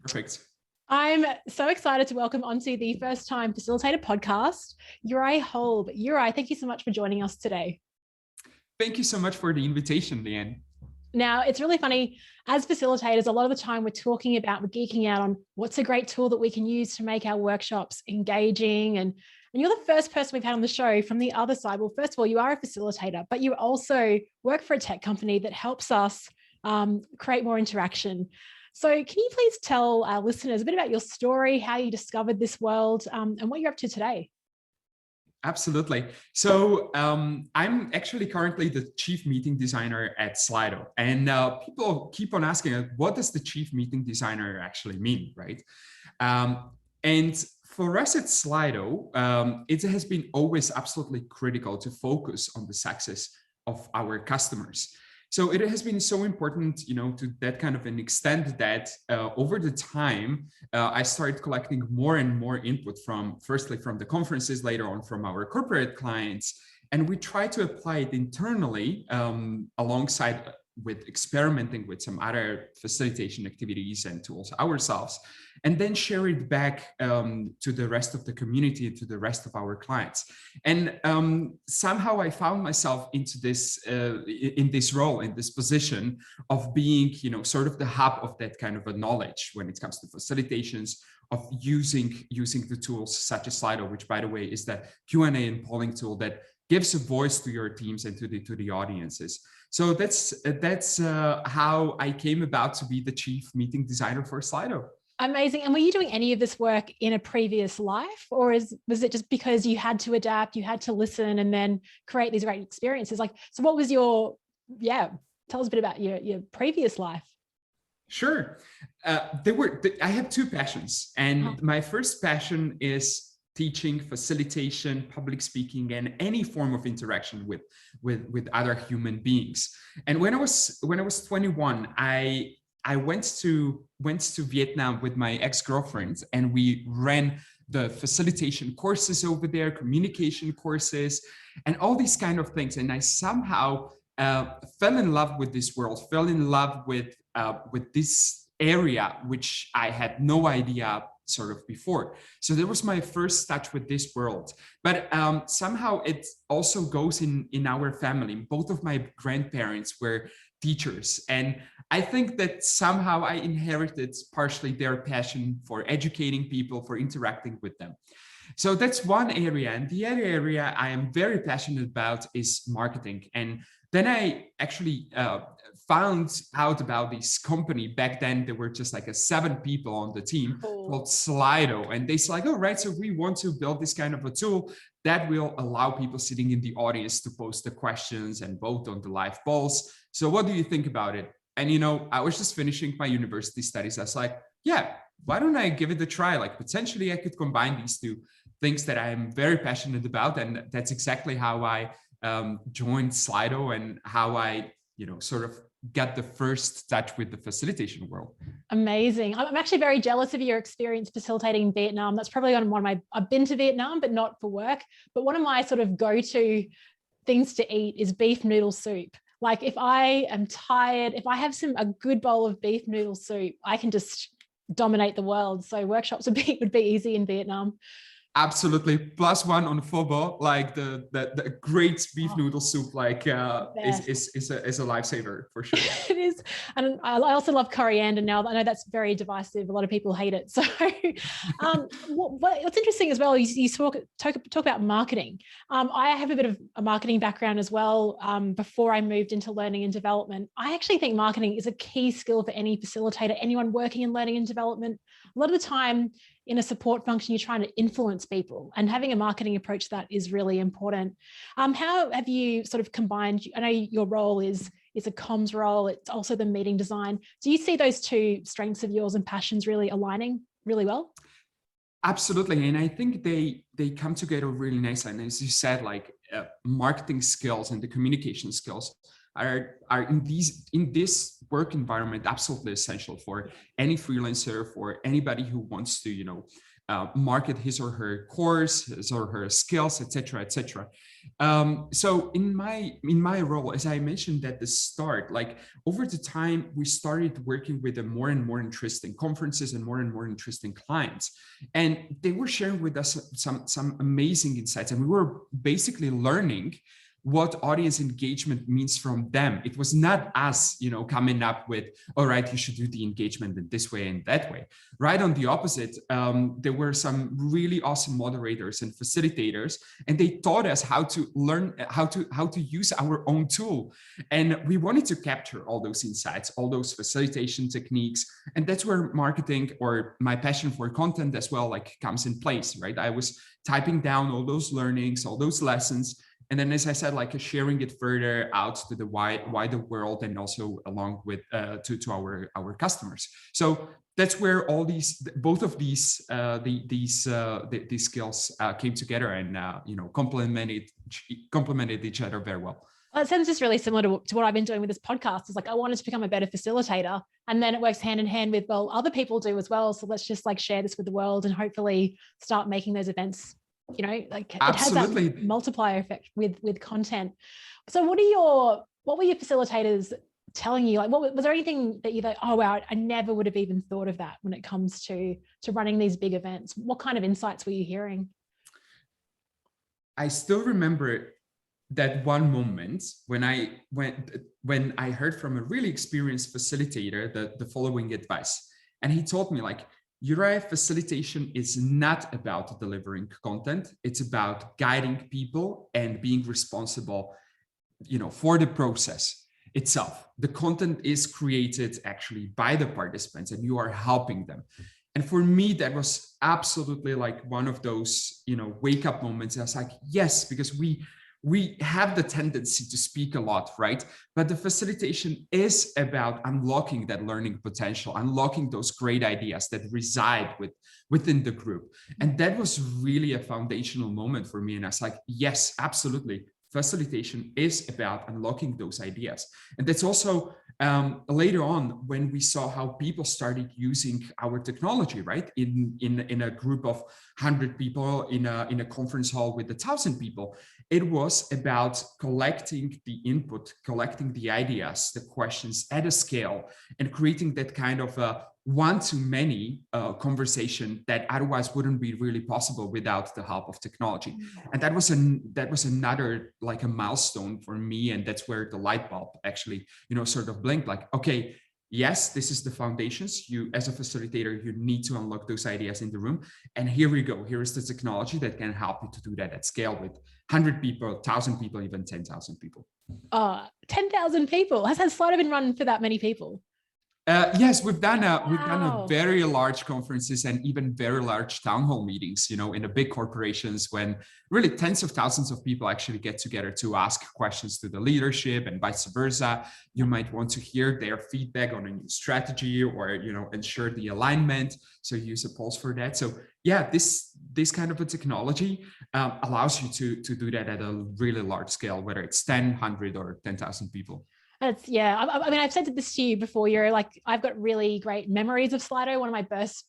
Perfect. I'm so excited to welcome onto the First Time Facilitator podcast, Juraj Holub. Juraj, thank you so much for joining us today. Thank you so much for the invitation, Leanne. Now, it's really funny, as facilitators, a lot of the time we're geeking out on what's a great tool that we can use to make our workshops engaging. And you're the first person we've had on the show from the other side. Well, first of all, you are a facilitator, but you also work for a tech company that helps us create more interaction. So can you please tell our listeners a bit about your story, how you discovered this world, and what you're up to today? Absolutely. So I'm actually currently the chief meeting designer at Slido. And people keep on asking, what does the chief meeting designer actually mean, right? And for us at Slido, it has been always absolutely critical to focus on the success of our customers. So it has been so important, to that kind of an extent that over the time, I started collecting more and more input firstly from the conferences, later on from our corporate clients. And we try to apply it internally alongside with experimenting with some other facilitation activities and tools ourselves, and then share it back to the rest of the community, to the rest of our clients. And somehow I found myself into this, in this role, in this position of being, sort of the hub of that kind of a knowledge when it comes to facilitations, of using the tools such as Slido, which, by the way, is that Q&A and polling tool that gives a voice to your teams and to the audiences. So that's how I came about to be the chief meeting designer for Slido. Amazing. And were you doing any of this work in a previous life, or was it just because you had to adapt, you had to listen and then create these great experiences? So what was tell us a bit about your previous life. Sure. I have two passions, and my first passion is teaching, facilitation, public speaking, and any form of interaction with other human beings. And when I was 21, I went to Vietnam with my ex-girlfriend, and we ran the facilitation courses over there, communication courses, and all these kind of things. And I somehow fell in love with this world, fell in love with this area, which I had no idea sort of before. So that was my first touch with this world. But somehow it also goes in our family. Both of my grandparents were teachers. And I think that somehow I inherited partially their passion for educating people, for interacting with them. So that's one area. And the other area I am very passionate about is marketing. And then I actually found out about this company. Back then, there were just like 7 people on the team called Slido. And they said, like, all right, so we want to build this kind of a tool that will allow people sitting in the audience to post the questions and vote on the live polls. So what do you think about it? And, I was just finishing my university studies. I was like, yeah, why don't I give it a try? Like, potentially I could combine these two things that I am very passionate about. And that's exactly how I joined Slido and how I, sort of got the first touch with the facilitation world. Amazing. I'm actually very jealous of your experience facilitating in Vietnam. That's probably I've been to Vietnam, but not for work. But one of my sort of go-to things to eat is beef noodle soup. Like, if I am tired, if I have a good bowl of beef noodle soup, I can just dominate the world. So workshops would be easy in Vietnam. Absolutely. +1 on pho, like the great beef noodle soup, like is a lifesaver for sure. It is. And I also love coriander now. I know that's very divisive. A lot of people hate it. So what's interesting as well is you talk about marketing. I have a bit of a marketing background as well. Before I moved into learning and development, I actually think marketing is a key skill for any facilitator, anyone working in learning and development. A lot of the time, in a support function, you're trying to influence people, and having a marketing approach to that is really important. How have you sort of combined? I know your role is a comms role. It's also the meeting design. Do you see those two strengths of yours and passions really aligning really well? Absolutely. And I think they come together really nicely. And as you said, like marketing skills and the communication skills are in this work environment absolutely essential for any freelancer, for anybody who wants to market his or her course, his or her skills, etc., etc. So in my role, as I mentioned at the start, like over the time, we started working with more and more interesting conferences and more interesting clients, and they were sharing with us some amazing insights, and we were basically learning what audience engagement means from them. It was not us, coming up with, all right, you should do the engagement in this way and that way. Right on the opposite, there were some really awesome moderators and facilitators, and they taught us how to learn how to use our own tool. And we wanted to capture all those insights, all those facilitation techniques, and that's where marketing, or my passion for content as well, like comes in place, right? I was typing down all those learnings, all those lessons, and then, as I said, like sharing it further out to the wider world, and also along with to our customers. So that's where all both of these skills came together and complemented each other very well. Well, it sounds just really similar to what I've been doing with this podcast. It's like I wanted to become a better facilitator, and then it works hand in hand with, well, other people do as well. So let's just like share this with the world and hopefully start making those events. Like Absolutely. It has that multiplier effect with content. So what were your facilitators telling you? Like, was there anything that you thought, oh wow, I never would have even thought of that when it comes to running these big events? What kind of insights were you hearing? I still remember that one moment when I heard from a really experienced facilitator the following advice, and he told me, like, Juraj, facilitation is not about delivering content. It's about guiding people and being responsible, for the process itself. The content is created actually by the participants, and you are helping them. And for me, that was absolutely like one of those, wake up moments. I was like, yes, because we have the tendency to speak a lot, right? But the facilitation is about unlocking that learning potential, unlocking those great ideas that reside within the group. And that was really a foundational moment for me. And I was like, yes, absolutely. Facilitation is about unlocking those ideas. And that's also later on when we saw how people started using our technology, right? In a group of 100 people in a conference hall with 1,000 people. It was about collecting the input, collecting the ideas, the questions at a scale, and creating that kind of a one-to-many conversation that otherwise wouldn't be really possible without the help of technology. And that was another, like, a milestone for me, and that's where the light bulb actually, sort of blinked. Like, okay, yes, this is the foundations. You, as a facilitator, you need to unlock those ideas in the room, and here we go. Here is the technology that can help you to do that at scale with 100 people, 1,000 people, even 10,000 people. 10,000 people. Has Slido been run for that many people? Yes, we've done a very large conferences and even very large town hall meetings, in the big corporations, when really tens of thousands of people actually get together to ask questions to the leadership and vice versa. You might want to hear their feedback on a new strategy, or, ensure the alignment. So use a pulse for that. So yeah, this kind of a technology allows you to do that at a really large scale, whether it's 10, 100 or 10,000 people. I mean, I've said this to you before. You're like, I've got really great memories of Slido. One of my first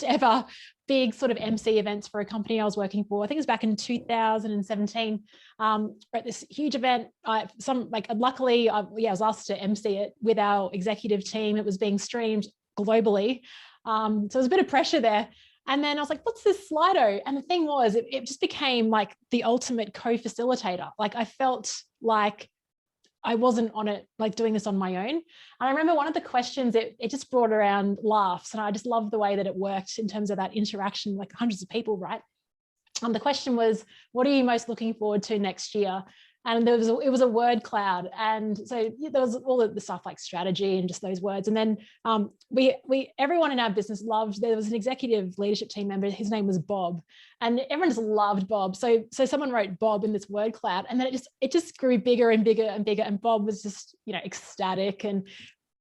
ever big sort of MC events for a company I was working for. I think it was back in 2017. At this huge event, luckily, I was asked to MC it with our executive team. It was being streamed globally, so there was a bit of pressure there. And then I was like, what's this Slido? And the thing was, it just became like the ultimate co-facilitator. Like, I felt like I wasn't on it, like doing this on my own. And I remember one of the questions, it just brought around laughs. And I just loved the way that it worked in terms of that interaction, like hundreds of people, right? The question was, what are you most looking forward to next year? And it was a word cloud. And so there was all of the stuff like strategy and just those words. And then everyone in our business loved, there was an executive leadership team member, his name was Bob, and everyone just loved Bob. So someone wrote Bob in this word cloud, and then it just grew bigger and bigger and bigger. And Bob was just, ecstatic. And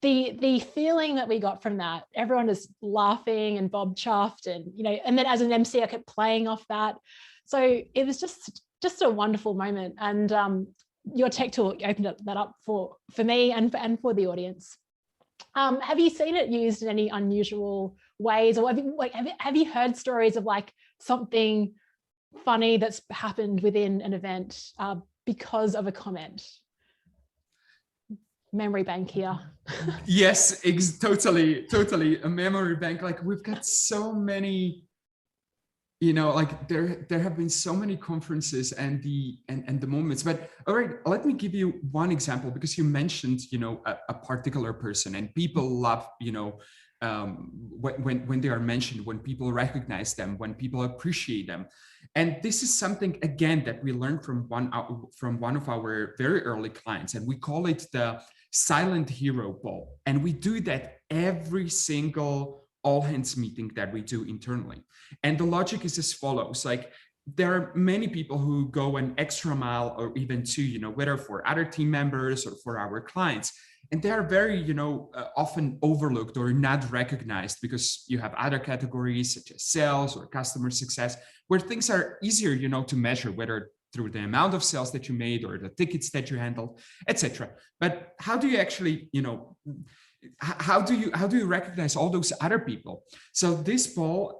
the feeling that we got from that, everyone was laughing and Bob chuffed, and, and then as an MC, I kept playing off that. So it was just a wonderful moment. And your tech tool opened that up for me and for the audience. Have you seen it used in any unusual ways, or have you heard stories of like something funny that's happened within an event because of a comment? Memory bank here. Yes, totally a memory bank. Like we've got so many, like there have been so many conferences and the moments. But all right, let me give you one example, because you mentioned a particular person, and people love when they are mentioned, when people recognize them, when people appreciate them. And this is something, again, that we learned from one of our very early clients, and we call it the silent hero ball. And we do that every single all hands meeting that we do internally. And the logic is as follows. Like, there are many people who go an extra mile or even two, whether for other team members or for our clients. And they are very, often overlooked or not recognized, because you have other categories such as sales or customer success, where things are easier, to measure, whether through the amount of sales that you made or the tickets that you handled, etc. But how do you actually, how do you recognize all those other people? So this ball,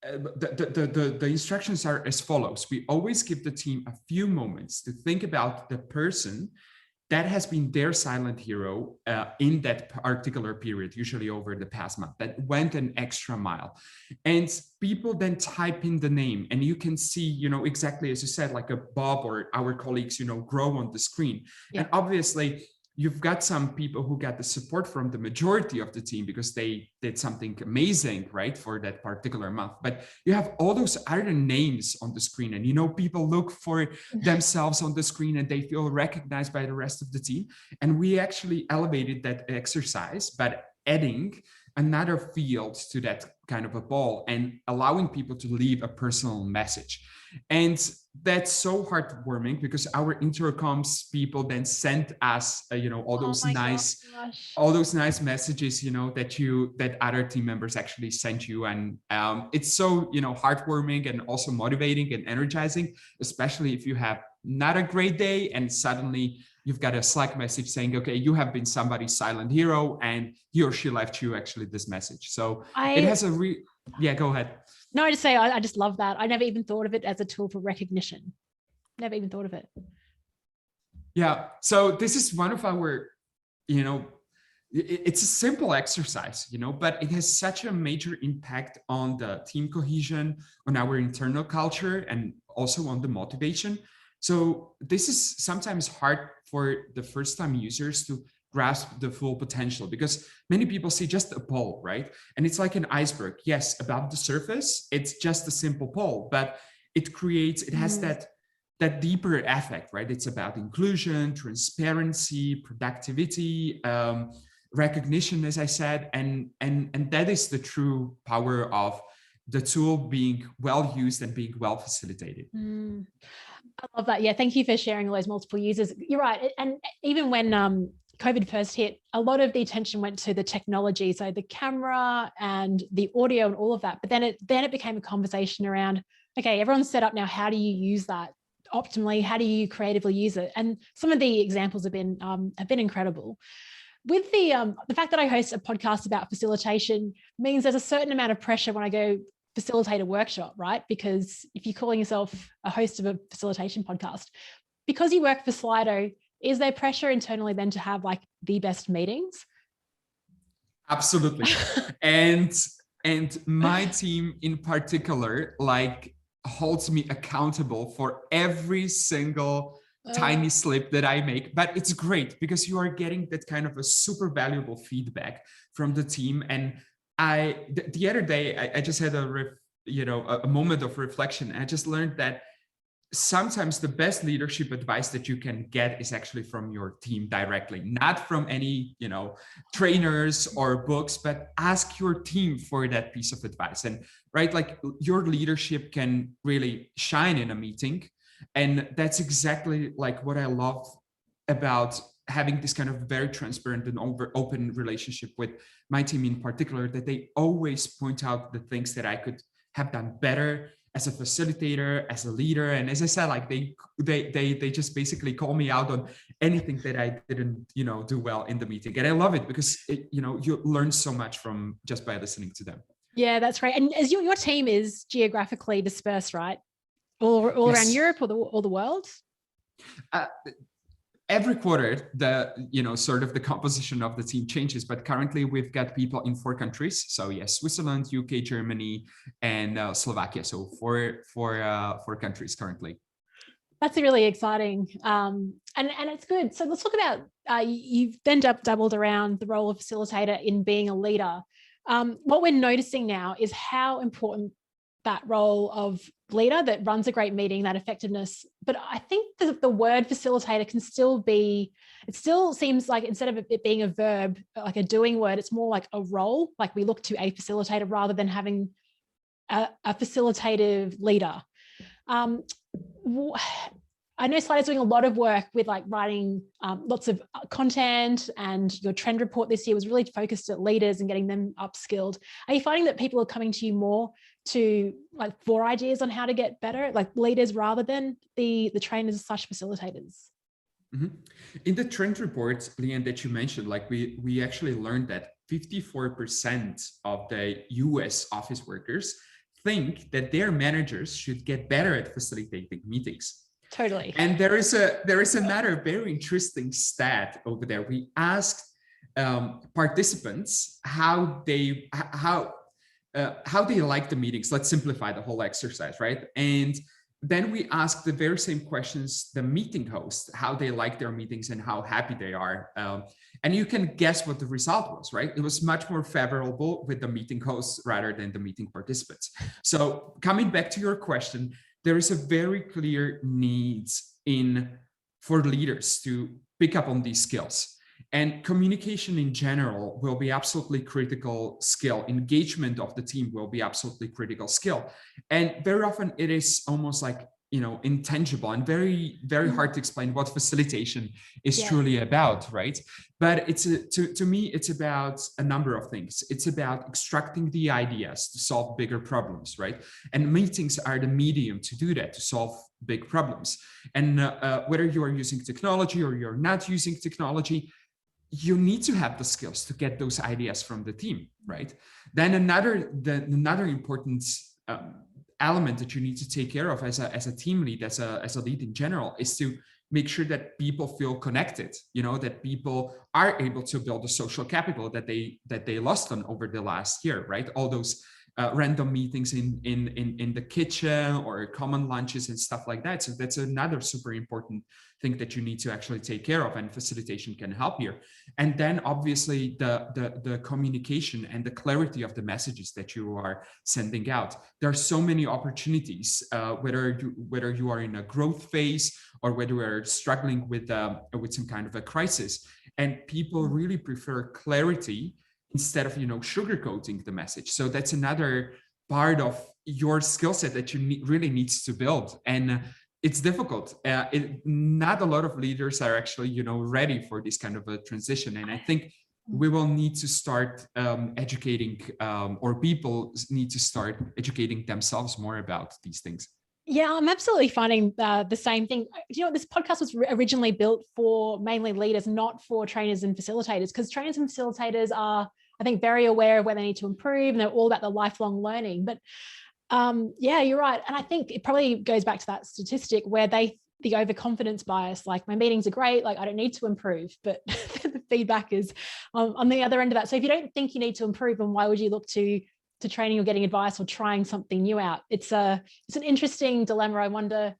the instructions are as follows. We always give the team a few moments to think about the person that has been their silent hero in that particular period, usually over the past month, that went an extra mile. And people then type in the name, and you can see, exactly as you said, like a Bob or our colleagues, grow on the screen. Yeah. And obviously, you've got some people who got the support from the majority of the team because they did something amazing, right, for that particular month. But you have all those other names on the screen, and people look for themselves on the screen and they feel recognized by the rest of the team. And we actually elevated that exercise by adding another field to that kind of a ball and allowing people to leave a personal message. And that's so heartwarming, because our intercoms people then sent us, all those nice messages, that other team members actually sent you. And it's so, heartwarming and also motivating and energizing, especially if you have not a great day and suddenly you've got a Slack message saying, okay, you have been somebody's silent hero, and he or she left you actually this message. So it has yeah, go ahead. No, I just say, I just love that. I never even thought of it as a tool for recognition. Never even thought of it. Yeah. So this is one of our, it's a simple exercise, but it has such a major impact on the team cohesion, on our internal culture, and also on the motivation. So this is sometimes hard for the first-time users to grasp the full potential, because many people see just a poll, right? And it's like an iceberg. Yes, above the surface, it's just a simple poll, but it has that deeper effect, right? It's about inclusion, transparency, productivity, recognition, as I said, and that is the true power of the tool being well used and being well facilitated. I love that. Yeah, thank you for sharing all those multiple users. You're right. And even when COVID first hit, a lot of the attention went to the technology, so the camera and the audio and all of that. But then it became a conversation around, okay, everyone's set up now. How do you use that optimally? How do you creatively use it? And some of the examples have been incredible. With the fact that I host a podcast about facilitation means there's a certain amount of pressure when I go facilitate a workshop, right? Because if you're calling yourself a host of a facilitation podcast, because you work for Slido, is there pressure internally then to have like the best meetings? Absolutely. and my team in particular, like, holds me accountable for every single tiny slip that I make. But it's great because you are getting that kind of a super valuable feedback from the team. And the other day, I just had a moment of reflection. I just learned that sometimes the best leadership advice that you can get is actually from your team directly, not from any, trainers or books, but ask your team for that piece of advice. And right, like, your leadership can really shine in a meeting. And that's exactly like what I love about having this kind of very transparent and open relationship with my team in particular, that they always point out the things that I could have done better as a facilitator, as a leader. And as I said, like they just basically call me out on anything that I didn't, do well in the meeting. And I love it because you learn so much from just by listening to them. Yeah, that's right. And as your team is geographically dispersed, right? All Yes. around Europe or the world? Every quarter, sort of the composition of the team changes, but currently we've got people in 4 countries. So yes, Switzerland, UK, Germany, and Slovakia. So four countries currently. That's really exciting. And it's good. So let's talk about, you've then doubled around the role of facilitator in being a leader. What we're noticing now is how important that role of leader that runs a great meeting, that effectiveness. But I think the word facilitator can still be, it still seems like instead of it being a verb, like a doing word, it's more like a role, like we look to a facilitator rather than having a facilitative leader. I know Slide's doing a lot of work with like writing lots of content, and your trend report this year was really focused at leaders and getting them upskilled. Are you finding that people are coming to you more for ideas on how to get better, like leaders rather than the trainers / facilitators? Mm-hmm. In the trend report, Leanne, that you mentioned, like we actually learned that 54% of the US office workers think that their managers should get better at facilitating meetings. Totally. And there is another very interesting stat over there. We asked participants how they like the meetings. Let's simplify the whole exercise, right? And then we asked the very same questions the meeting host, how they like their meetings and how happy they are. And you can guess what the result was, right? It was much more favorable with the meeting hosts rather than the meeting participants. So coming back to your question, there is a very clear need for leaders to pick up on these skills. And communication in general will be absolutely critical skill. Engagement of the team will be absolutely critical skill. And very often it is almost like, intangible and very, very hard to explain what facilitation is truly about, right? But to me, it's about a number of things. It's about extracting the ideas to solve bigger problems, right? And meetings are the medium to do that, to solve big problems. And whether you are using technology or you're not using technology, you need to have the skills to get those ideas from the team, right? Then another important element that you need to take care of as a team lead, as a lead in general, is to make sure that people feel connected, that people are able to build the social capital that they lost on over the last year, right? All those random meetings in the kitchen or common lunches and stuff like that. So that's another super important thing that you need to actually take care of, and facilitation can help here. And then obviously the communication and the clarity of the messages that you are sending out. There are so many opportunities, whether you are in a growth phase or whether we're struggling with some kind of a crisis, and people really prefer clarity instead of sugarcoating the message. So that's another part of your skill set that you really needs to build, and it's difficult. Not a lot of leaders are actually ready for this kind of a transition, and I think we will need to start educating, or people need to start educating themselves more about these things. Yeah, I'm absolutely finding the same thing. This podcast was originally built for mainly leaders, not for trainers and facilitators, because trainers and facilitators are, I think, very aware of where they need to improve, and they're all about the lifelong learning. But yeah, you're right. And I think it probably goes back to that statistic where the overconfidence bias, like my meetings are great, like I don't need to improve, but the feedback is on the other end of that. So if you don't think you need to improve, then why would you look to training or getting advice or trying something new out? It's an interesting dilemma. I wonder,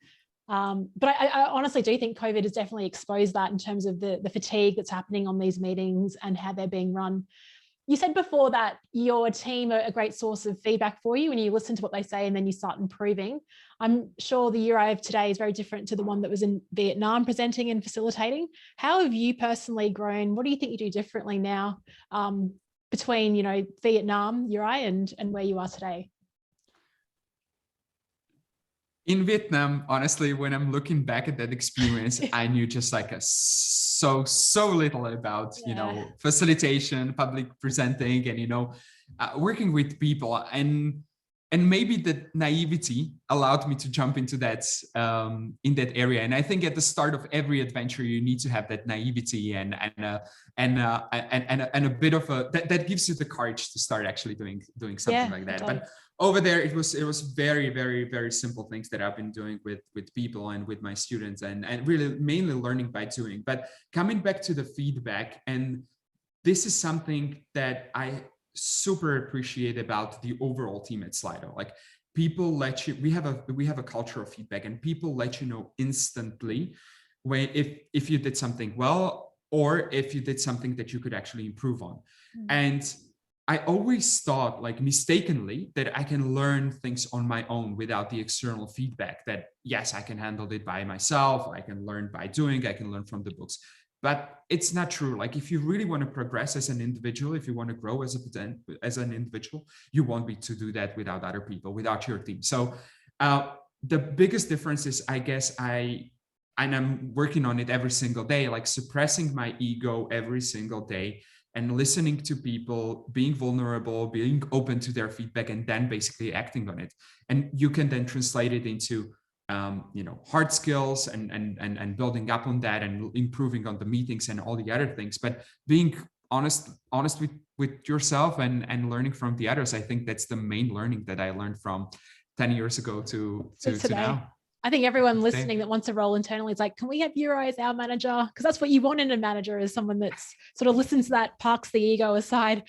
but I honestly do think COVID has definitely exposed that in terms of the fatigue that's happening on these meetings and how they're being run. You said before that your team are a great source of feedback for you, and you listen to what they say and then you start improving. I'm sure the year I have today is very different to the one that was in Vietnam presenting and facilitating. How have you personally grown? What do you think you do differently now between, Vietnam, Uri, and where you are today? In Vietnam, honestly, when I'm looking back at that experience, I knew just like so little about, facilitation, public presenting, and, working with people. And and maybe the naivety allowed me to jump into that in that area. And I think at the start of every adventure, you need to have that naivety and a bit of a that gives you the courage to start actually doing something like that. Totally. But over there, it was very, very, very simple things that I've been doing with people and with my students, and really mainly learning by doing. But coming back to the feedback, and this is something that I super appreciate about the overall team at Slido. Like, people let you, we have a culture of feedback, and people let you know instantly when if you did something well, or if you did something that you could actually improve on. And I always thought, like, mistakenly, that I can learn things on my own without the external feedback, that yes, I can handle it by myself, I can learn by doing, I can learn from the books. But it's not true. Like, if you really want to progress as an individual, if you want to grow as an individual, you won't be to do that without other people, without your team. So the biggest difference is, I guess, and I'm working on it every single day, like suppressing my ego every single day and listening to people, being vulnerable, being open to their feedback, and then basically acting on it. And you can then translate it into hard skills and building up on that and improving on the meetings and all the other things. But being honest with yourself and learning from the others, I think that's the main learning that I learned from 10 years ago to now. I think everyone listening that wants a role internally is like, can we have Juraj as our manager? Because that's what you want in a manager, is someone that's sort of listens to that, parks the ego aside.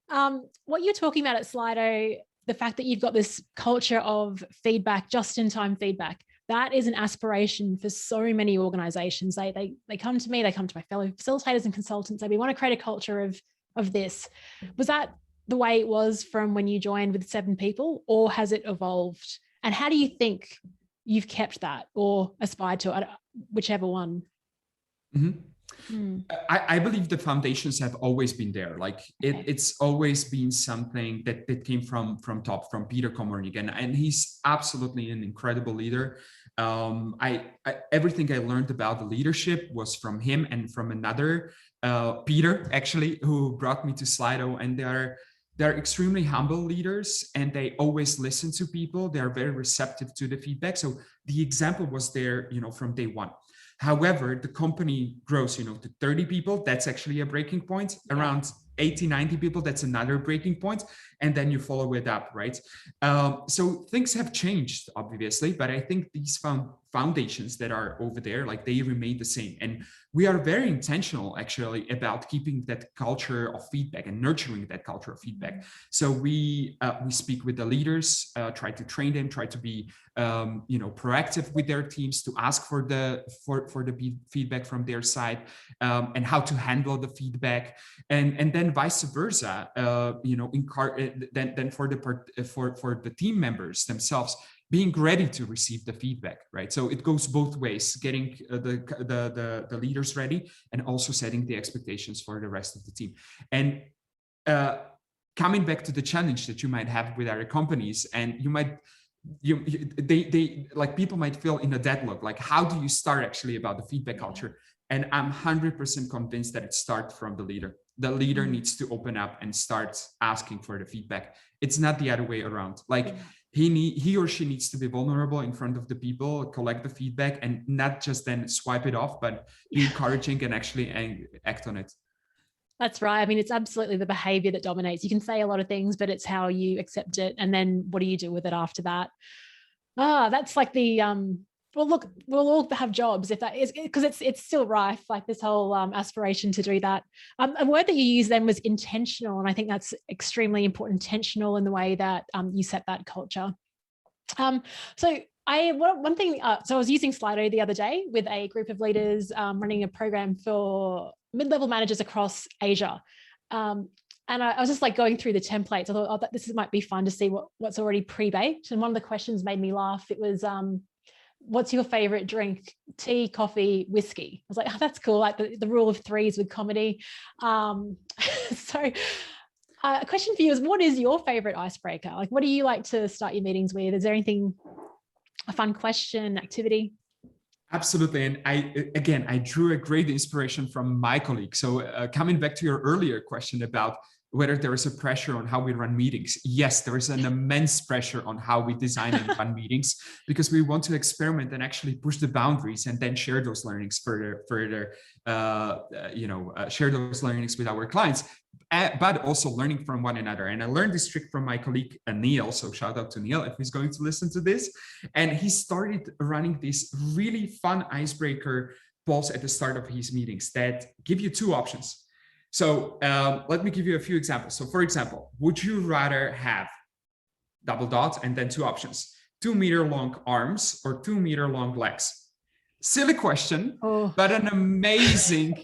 What you're talking about at Slido, the fact that you've got this culture of feedback, just-in-time feedback, that is an aspiration for so many organizations. They come to me, they come to my fellow facilitators and consultants, we want to create a culture of this. Was that the way it was from when you joined with 7 people, or has it evolved? And how do you think you've kept that or aspired to it, whichever one? I believe the foundations have always been there. Like, it's always been something that came from top, from Peter Komornik, and he's absolutely an incredible leader. Everything I learned about the leadership was from him and from another Peter, actually, who brought me to Slido. And they're extremely humble leaders, and they always listen to people. They're very receptive to the feedback. So the example was there, from day one. However, the company grows, to 30 people. That's actually a breaking point. Around 80, 90 people, that's another breaking point. And then you follow it up, right? So things have changed, obviously, but I think these foundations that are over there, like, they remain the same. And we are very intentional, actually, about keeping that culture of feedback and nurturing that culture of feedback. So we speak with the leaders, try to train them, try to be proactive with their teams, to ask for the feedback from their side, and how to handle the feedback, and then vice versa. Then for the team members themselves, being ready to receive the feedback, right? So it goes both ways, getting the leaders ready, and also setting the expectations for the rest of the team. And coming back to the challenge that you might have with other companies, and people might feel in a deadlock, like, how do you start actually about the feedback culture? And I'm 100% convinced that it starts from the leader. The leader needs to open up and start asking for the feedback. It's not the other way around. Like, he or she needs to be vulnerable in front of the people, collect the feedback, and not just then swipe it off, but be encouraging and actually act on it. That's right. I mean, it's absolutely the behavior that dominates. You can say a lot of things, but it's how you accept it. And then what do you do with it after that? That's like the, well, look, we'll all have jobs if that is, because it's still rife, like this whole aspiration to do that. A word that you used then was intentional. And I think that's extremely important, intentional in the way that you set that culture. So I was using Slido the other day with a group of leaders running a program for mid-level managers across Asia. And I was just like going through the templates. I thought, this might be fun to see what's already pre-baked. And one of the questions made me laugh. It was, what's your favorite drink? Tea, coffee, whiskey. I was like, oh, that's cool. Like the rule of threes with comedy. So a question for you is, what is your favorite icebreaker? Like, what do you like to start your meetings with? Is there anything, a fun question, activity? Absolutely. And I drew a great inspiration from my colleague. So coming back to your earlier question about whether there is a pressure on how we run meetings. Yes, there is an immense pressure on how we design and run meetings, because we want to experiment and actually push the boundaries and then share those learnings further, share those learnings with our clients, but also learning from one another. And I learned this trick from my colleague Neil. So shout out to Neil if he's going to listen to this. And he started running these really fun icebreaker polls at the start of his meetings that give you two options. So let me give you a few examples. So for example, would you rather have double dot and then two options, 2 meter long arms or 2 meter long legs? Silly question, but an amazing,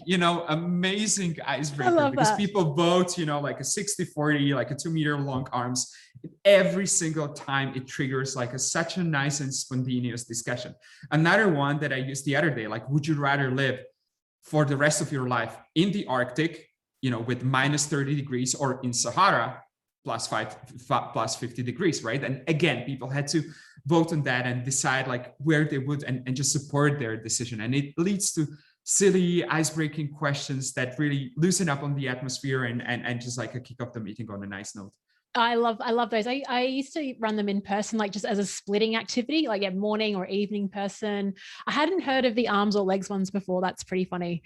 amazing icebreaker, because people vote, like a 60-40, like a 2 meter long arms. Every single time it triggers like such a nice and spontaneous discussion. Another one that I used the other day, like, would you rather live for the rest of your life in the Arctic, with minus 30 degrees, or in Sahara, plus 50 degrees, right? And again, people had to vote on that and decide like where they would and just support their decision. And it leads to silly ice-breaking questions that really loosen up on the atmosphere and just like a kick off the meeting on a nice note. I love those. I used to run them in person, like just as a splitting activity, like a morning or evening person. I hadn't heard of the arms or legs ones before. That's pretty funny.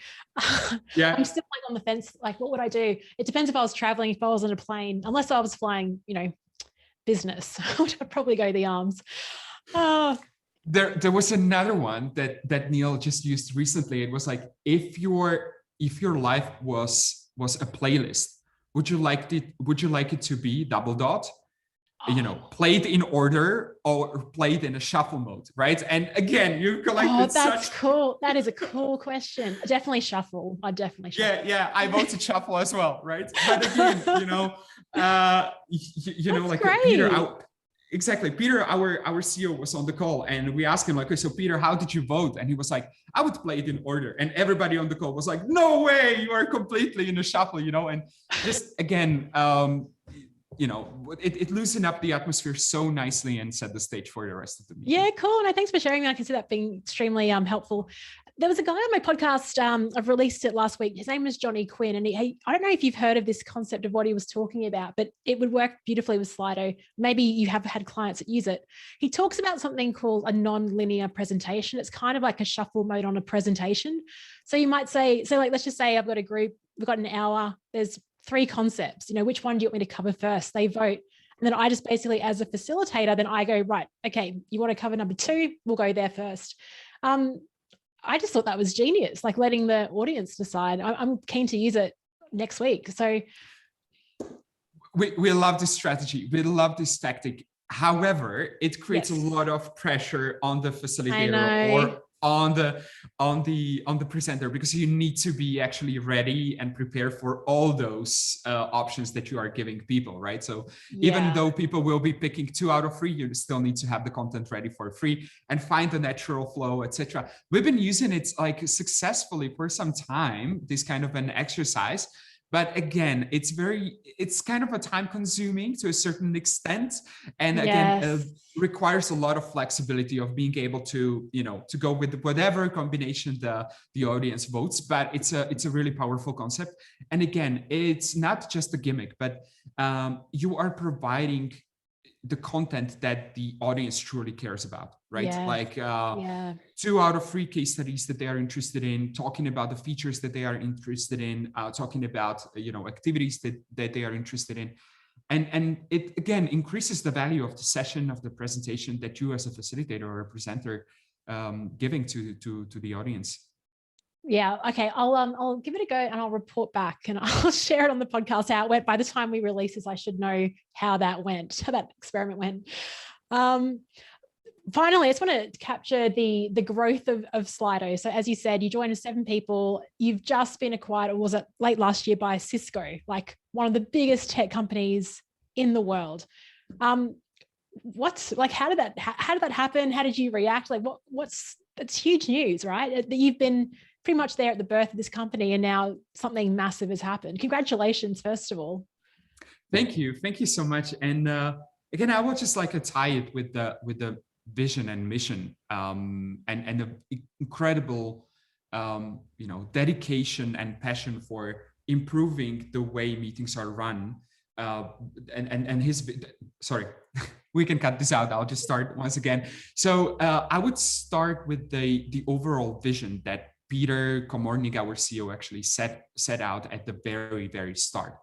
Yeah. I'm still like on the fence. Like, what would I do? It depends if I was traveling, if I was on a plane, unless I was flying, business, I would probably go the arms. There was another one that Neil just used recently. It was like, if your life was a playlist, would you like it to be double dot, played in order or played in a shuffle mode, right? And again, you collected that's cool. That is a cool question. Definitely shuffle. I definitely shuffle. Yeah. I voted shuffle as well, right? But again, like great. Peter, exactly. Peter, our CEO, was on the call, and we asked him like, okay, so Peter, how did you vote? And he was like, I would play it in order. And everybody on the call was like, no way, you are completely in a shuffle, and just again, it loosened up the atmosphere so nicely and set the stage for the rest of the meeting. Yeah, cool. No, thanks for sharing that. I can see that being extremely helpful. There was a guy on my podcast, I've released it last week. His name was Johnny Quinn. And I don't know if you've heard of this concept of what he was talking about, but it would work beautifully with Slido. Maybe you have had clients that use it. He talks about something called a nonlinear presentation. It's kind of like a shuffle mode on a presentation. So you might say, let's just say I've got a group, we've got an hour, there's 3 concepts, which one do you want me to cover first? They vote. And then I just basically, as a facilitator, then I go, right, okay, you want to cover number 2? We'll go there first. I just thought that was genius, like letting the audience decide. I'm keen to use it next week. So we love this strategy. We love this tactic. However, it creates a lot of pressure on the facilitator or on the presenter, because you need to be actually ready and prepare for all those options that you are giving people, right? So even though people will be picking 2 out of 3, you still need to have the content ready for 3 and find the natural flow, etc. We've been using it like successfully for some time, this kind of an exercise. But again, it's kind of a time consuming to a certain extent. And again, requires a lot of flexibility of being able to, to go with whatever combination the audience votes, but it's a really powerful concept. And again, it's not just a gimmick, but you are providing the content that the audience truly cares about, right? Like 2 out of 3 case studies that they are interested in, talking about the features that they are interested in, talking about activities that they are interested in, and it again increases the value of the session, of the presentation that you as a facilitator or a presenter giving to the audience. Yeah. Okay. I'll give it a go and I'll report back and I'll share it on the podcast how it went. By the time we release this, I should know how that experiment went. Finally, I just want to capture the growth of Slido. So as you said, you joined as 7 people. You've just been acquired, or was it late last year, by Cisco, like one of the biggest tech companies in the world. How did that happen? How did you react? Like it's huge news, right? That you've been pretty much there at the birth of this company, and now something massive has happened. Congratulations, first of all. Thank you so much. And again, I would just like to tie it with the vision and mission, and the incredible dedication and passion for improving the way meetings are run. And his, sorry, we can cut this out. I'll just start once again. So I would start with the overall vision that Peter Komornik, our CEO, actually set out at the very, very start.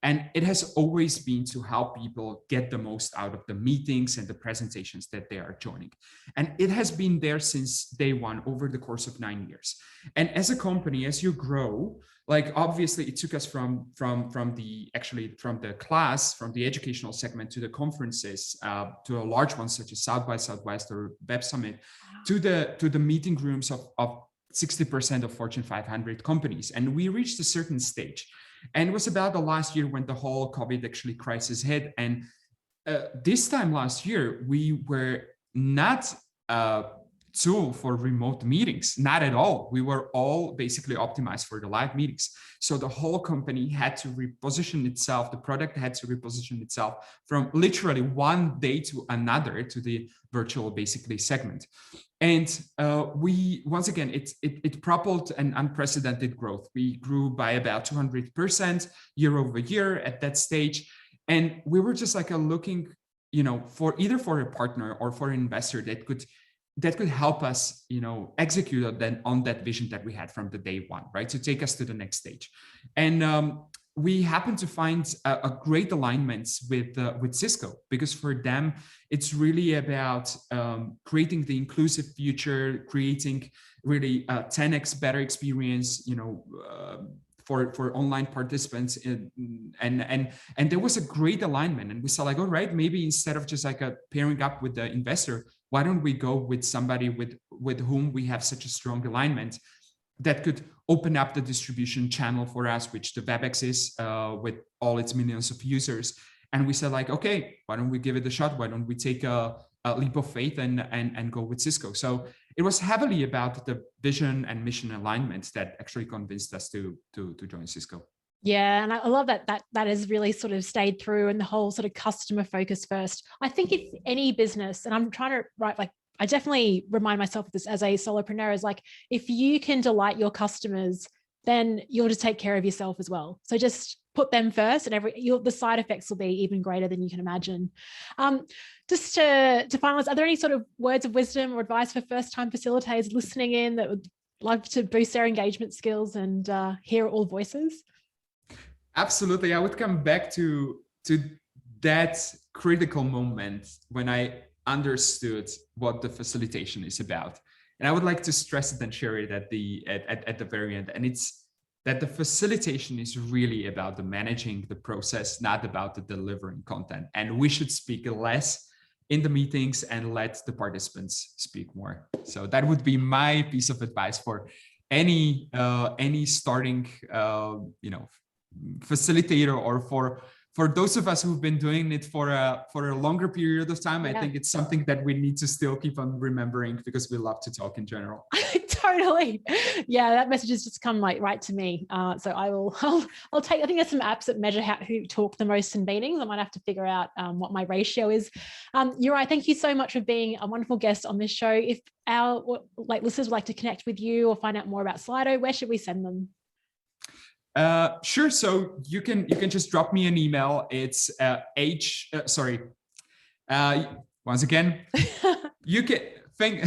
And it has always been to help people get the most out of the meetings and the presentations that they are joining. And it has been there since day one over the course of 9 years. And as a company, as you grow, like obviously it took us from the class, from the educational segment to the conferences, to a large ones such as South by Southwest or Web Summit, to the meeting rooms of 60% of Fortune 500 companies. And we reached a certain stage. And it was about the last year when the whole COVID actually crisis hit. And this time last year, we were not a tool for remote meetings, not at all. We were all basically optimized for the live meetings. So the whole company had to reposition itself. The product had to reposition itself from literally one day to another to the virtual basically segment. And we, once again, it propelled an unprecedented growth. We grew by about 200% year over year at that stage. And we were just like looking, for either for a partner or for an investor that could help us, execute on that vision that we had from the day one, right? To take us to the next stage. And we happened to find a great alignment with Cisco, because for them, it's really about creating the inclusive future, creating really a 10x better experience, for online participants. And there was a great alignment. And we saw like, all right, maybe instead of just like pairing up with the investor, why don't we go with somebody with whom we have such a strong alignment that could open up the distribution channel for us, which the WebEx is, with all its millions of users. And we said like, okay, why don't we give it a shot? Why don't we take a leap of faith and go with Cisco? So it was heavily about the vision and mission alignment that actually convinced us to join Cisco. Yeah, and I love that has really sort of stayed through, and the whole sort of customer focus first. I think if any business, and I'm trying to write, like, I definitely remind myself of this as a solopreneur, is like, if you can delight your customers, then you'll just take care of yourself as well. So just put them first, and the side effects will be even greater than you can imagine. Just to finalize, are there any sort of words of wisdom or advice for first-time facilitators listening in that would like to boost their engagement skills and hear all voices? Absolutely. I would come back to that critical moment when I understood what the facilitation is about. And I would like to stress it and share it at the very end. And it's that the facilitation is really about the managing the process, not about the delivering content. And we should speak less in the meetings and let the participants speak more. So that would be my piece of advice for any starting, facilitator, or for those of us who've been doing it for a longer period of time. I think it's something that we need to still keep on remembering, because we love to talk in general. Totally. Yeah, that message has just come like right to me. So I'll take, I think there's some apps that measure who talk the most in meetings. I might have to figure out what my ratio is. Juraj, thank you so much for being a wonderful guest on this show. If our listeners would like to connect with you or find out more about Slido, where should we send them? Sure. So you can just drop me an email. It's once again, you can think,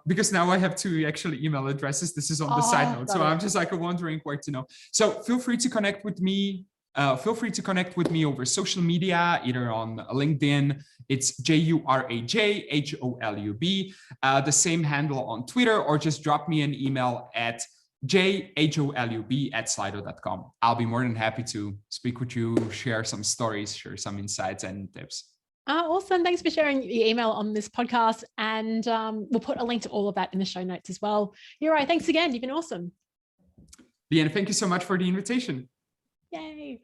because now I have two actually email addresses. This is on the side note. So I'm just like wondering where to know. So feel free to connect with me. Feel free to connect with me over social media, either on LinkedIn. It's Juraj Holub. The same handle on Twitter, or just drop me an email at jholub@slido.com. I'll be more than happy to speak with you, share some stories, share some insights and tips. Awesome. Thanks for sharing your email on this podcast. And we'll put a link to all of that in the show notes as well. Juraj, thanks again. You've been awesome. Leanne, thank you so much for the invitation. Yay.